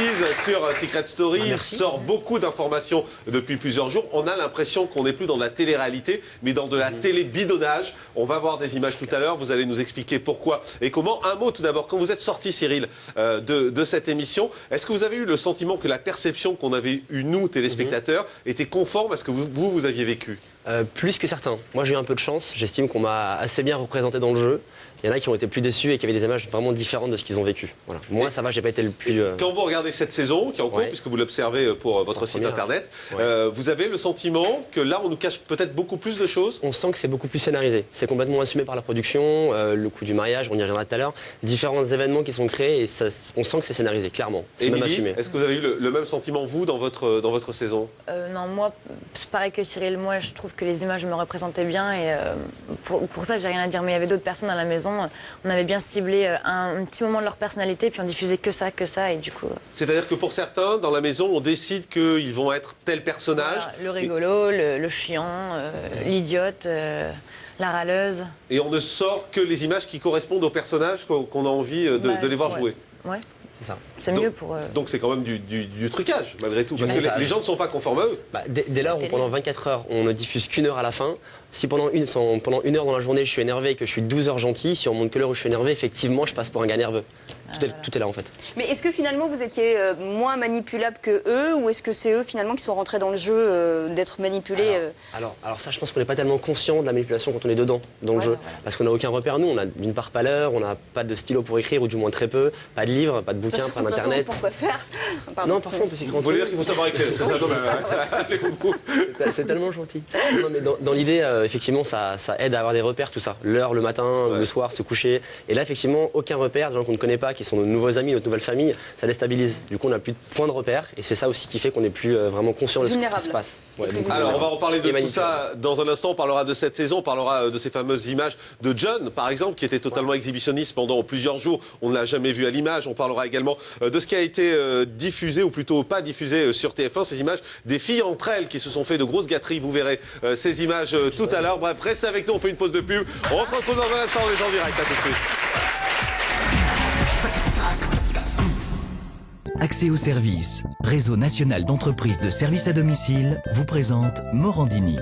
tease sur Secret Story. Il sort beaucoup d'informations depuis plusieurs jours. On a l'impression qu'on n'est plus dans de la télé-réalité, mais dans de la télé-bidonnage. On va voir des images tout à l'heure. Vous allez nous expliquer pourquoi et comment. Un mot tout d'abord. Quand vous êtes sorti, Cyril, de cette émission, est-ce que vous avez eu le sentiment que la perception qu'on avait eue, nous, téléspectateurs, était conforme à ce que vous aviez vécu? Plus que certains. Moi, j'ai eu un peu de chance. J'estime qu'on m'a assez bien représenté dans le jeu. Il y en a qui ont été plus déçus et qui avaient des images vraiment différentes de ce qu'ils ont vécu. Voilà. Moi, ça va, j'ai pas été le plus... Quand vous regardez cette saison, qui est en cours, puisque vous l'observez pour votre site internet, vous avez le sentiment que là, on nous cache peut-être beaucoup plus de choses? On sent que c'est beaucoup plus scénarisé. C'est complètement assumé par la production, le coup du mariage, on y reviendra tout à l'heure. Différents événements qui sont créés et ça, on sent que c'est scénarisé, clairement. C'est même assumé. Est-ce que vous avez eu le même sentiment, vous, dans votre saison? Non, moi, c'est pareil que Cyril. Moi, je trouve que les images me représentaient bien et pour ça, j'ai rien à dire. Mais il y avait d'autres personnes à la maison. On avait bien ciblé un petit moment de leur personnalité, puis on diffusait que ça, et du coup... C'est-à-dire que pour certains, dans la maison, on décide qu'ils vont être tel personnage. Voilà, le rigolo, le chiant, l'idiote, la râleuse. Et on ne sort que les images qui correspondent aux personnages qu'on a envie de les voir jouer. Ouais. C'est ça. C'est mieux pour... Donc c'est quand même du trucage, malgré tout. Parce que les gens ne sont pas conformes à eux. Dès lors où pendant 24 heures, on ne diffuse qu'une heure à la fin, si pendant une heure dans la journée, je suis énervé et que je suis 12 heures gentil, si on montre que l'heure où je suis énervé, effectivement, je passe pour un gars nerveux. Tout est là, en fait. Mais est-ce que finalement, vous étiez moins manipulable que eux, ou est-ce que c'est eux, finalement, qui sont rentrés dans le jeu d'être manipulés alors ça, je pense qu'on n'est pas tellement conscient de la manipulation quand on est dedans, dans le jeu. Parce qu'on n'a aucun repère, nous. On n'a d'une part pas l'heure, on n'a pas de stylo pour écrire, ou du moins très peu, pas de livre, pas de bouquin, pas d'internet. Pourquoi faire? Non, parfois on peut s'écrire. Vous voulez dire qu'il faut savoir écrire, c'est ça, c'est tellement gentil. Non, mais dans l'idée, effectivement, ça aide à avoir des repères, tout ça. L'heure, le matin, le soir, se coucher. Et là, effectivement, aucun repère, des gens qu'on ne connaît pas, qui sont nos nouveaux amis, notre nouvelle famille, ça déstabilise. Du coup, on n'a plus de point de repère. Et c'est ça aussi qui fait qu'on n'est plus vraiment conscient de ce qui se passe. Alors, on va reparler de tout ça dans un instant. On parlera de cette saison, on parlera de ces fameuses images de John, par exemple, qui était totalement exhibitionniste pendant plusieurs jours. On ne l'a jamais vu à l'image. On parlera également de ce qui a été diffusé, ou plutôt pas diffusé sur TF1, ces images des filles entre elles qui se sont fait de grosses gâteries. Vous verrez ces images tout à l'heure. Bref, restez avec nous, on fait une pause de pub. On se retrouve dans un instant, on est en direct. À tout de suite. Accès aux services, Réseau national d'entreprises de services à domicile, vous présente Morandini.